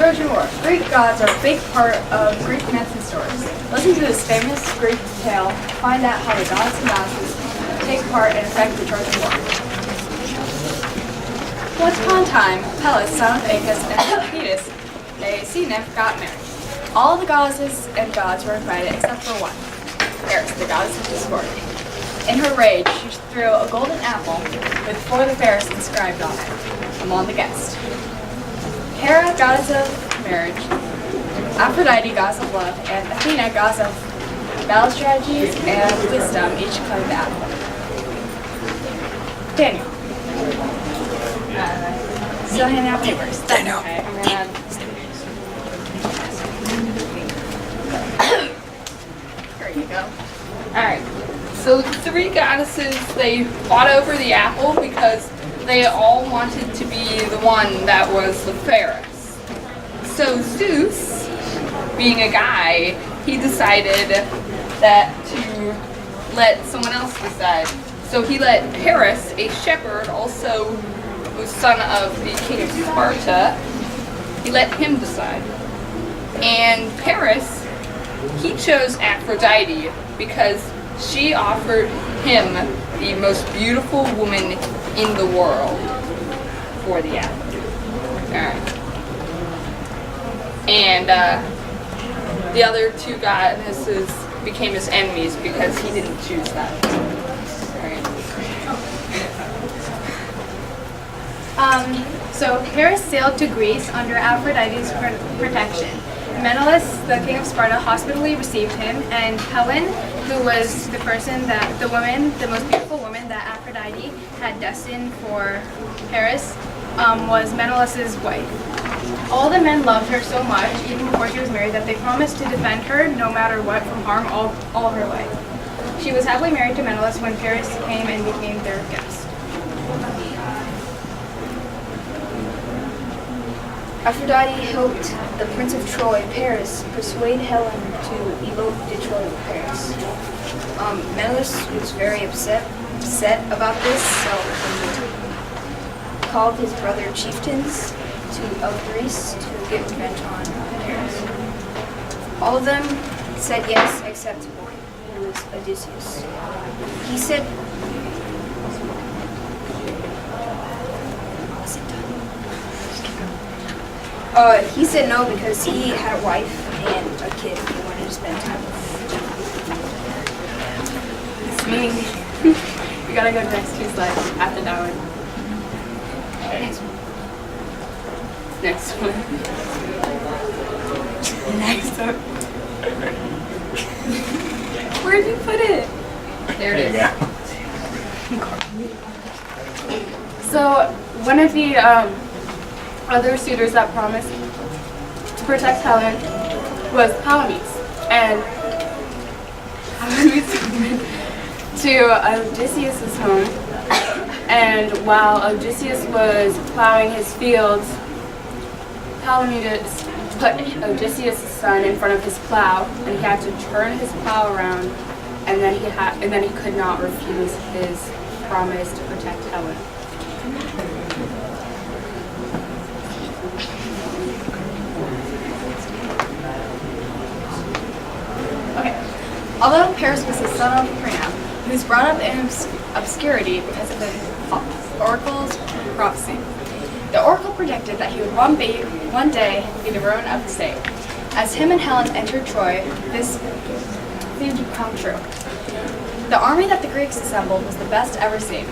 Trojan War. Greek gods are a big part of Greek myths and stories. Listen to this famous Greek tale to find out how the gods and goddesses take part and affect the Trojan War. Once upon a time, Peleus, son of Acus and Thetis, a sea nymph, got married. All the goddesses and gods were invited except for one, Eris, the goddess of discord. In her rage, she threw a golden apple with 4 of the fairest inscribed on it among the guests. Hera, goddess of marriage, Aphrodite, goddess of love, and Athena, goddess of battle strategies and wisdom, each claimed the apple. Daniel. Still handing out papers. Daniel. Okay, I'm gonna Here you go. Alright, so the 3 goddesses, they fought over the apple because they all wanted to be the one that was the fairest. So Zeus, being a guy, he decided that to let someone else decide. So he let Paris, a shepherd, also the son of the king of Sparta, he let him decide. And Paris, he chose Aphrodite because she offered him the most beautiful woman in the world for the apple. Alright. And the other 2 goddesses became his enemies because he didn't choose that. So Paris sailed to Greece under Aphrodite's protection. Menelaus, the king of Sparta, hospitably received him, and Helen, who was the most beautiful woman that Aphrodite had destined for Paris, was Menelaus's wife. All the men loved her so much, even before she was married, that they promised to defend her no matter what from harm all her life. She was happily married to Menelaus when Paris came and became their guest. Aphrodite helped the Prince of Troy, Paris, persuade Helen to elope to Troy with Paris. Menelaus was very upset about this, so he called his brother chieftains of Greece to get revenge on Paris. All of them said yes, except one, who was Odysseus. He said, he said no because he had a wife and a kid he wanted to spend time with. It's me. We gotta go next 2 slides after that one. Next one. Next one. Where'd you put it? There it is. So one of the other suitors that promised to protect Helen was Palamedes, and Palamedes went to Odysseus' home, and while Odysseus was plowing his fields, Palamedes put Odysseus' son in front of his plow, and he had to turn his plow around, and then he could not refuse his promise to protect Helen. Although Paris was the son of Priam, he was brought up in obscurity because of the oracle's prophecy. The oracle predicted that he would one day be the ruin of the state. As him and Helen entered Troy, this seemed to come true. The army that the Greeks assembled was the best ever seen.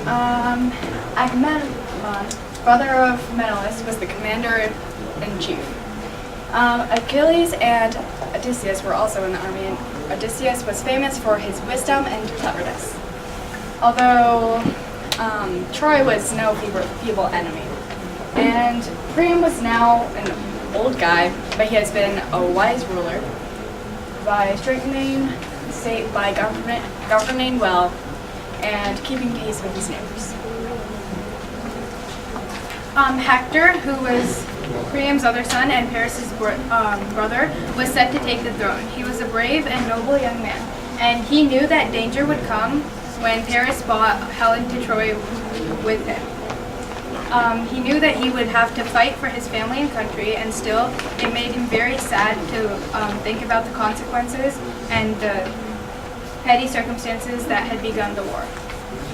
Agamemnon, brother of Menelaus, was the commander-in-chief. Achilles and Odysseus were also in the army, and Odysseus was famous for his wisdom and cleverness. Although Troy was no feeble enemy. And Priam was now an old guy, but he has been a wise ruler by strengthening the state by governing well and keeping peace with his neighbors. Hector, who was Priam's other son and Paris' brother, was set to take the throne. He was a brave and noble young man, and he knew that danger would come when Paris brought Helen to Troy with him. He knew that he would have to fight for his family and country, and still it made him very sad to think about the consequences and the petty circumstances that had begun the war.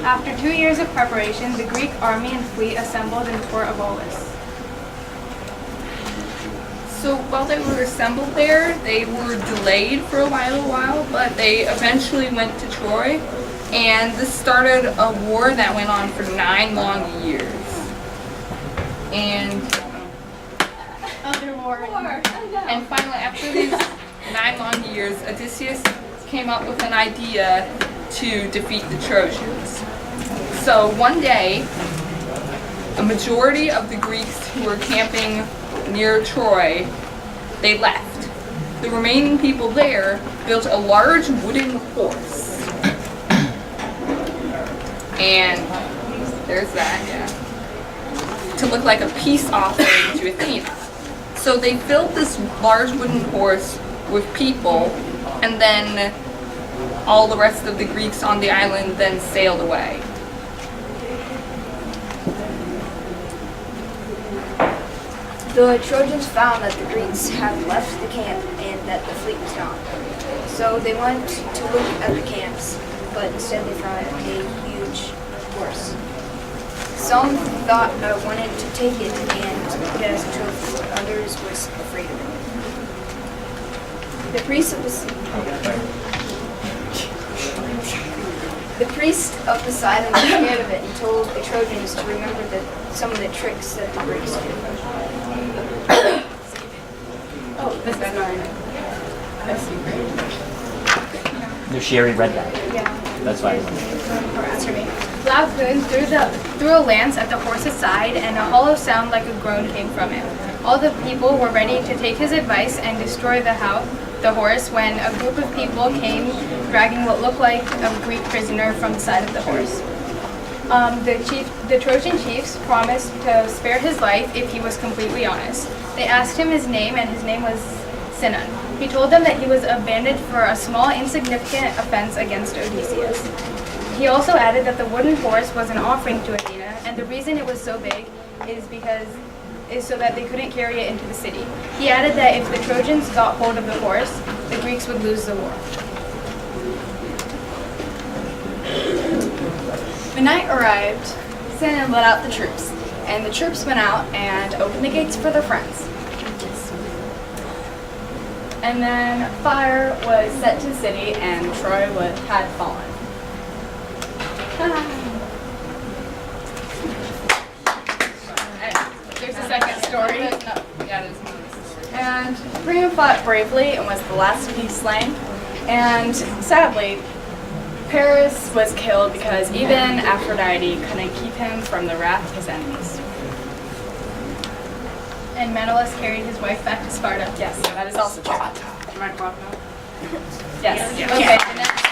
After 2 years of preparation, the Greek army and fleet assembled in the port of Aulis. So while they were assembled there, they were delayed for a while, but they eventually went to Troy, and this started a war that went on for 9 long years. And And finally, after these 9 long years, Odysseus came up with an idea to defeat the Trojans. So one day, a majority of the Greeks who were camping near Troy, they left. The remaining people there built a large wooden horse. And there's that, yeah. To look like a peace offering to Athena. So they filled this large wooden horse with people, and then all the rest of the Greeks on the island then sailed away. The Trojans found that the Greeks had left the camp and that the fleet was gone. So they went to look at the camps, but instead they found a huge horse. Some wanted to take it and put it as a trophy, but others was afraid of it. The priest of Poseidon was scared of it and told the Trojans to remember some of the tricks that the Greeks did. Oh, this is mine. No, she already read that. Yeah. That's why. Answer me. Laocoon threw a lance at the horse's side, and a hollow sound like a groan came from it. All the people were ready to take his advice and destroy the horse when a group of people came dragging what looked like a Greek prisoner from the side of the horse. The Trojan chiefs promised to spare his life if he was completely honest. They asked him his name, and his name was Sinon. He told them that he was abandoned for a small, insignificant offense against Odysseus. He also added that the wooden horse was an offering to Athena, and the reason it was so big is so that they couldn't carry it into the city. He added that if the Trojans got hold of the horse, the Greeks would lose the war. The night arrived, Sinon let out the troops, and the troops went out and opened the gates for their friends. And then fire was set to the city, and Troy had fallen. There's a second story. And Priam fought bravely and was the last to be slain. And sadly, Paris was killed because even Aphrodite couldn't keep him from the wrath of his enemies. And Menelaus carried his wife back to Sparta. Yes, that is also true. Do you mind walking up? Yes. Okay. The next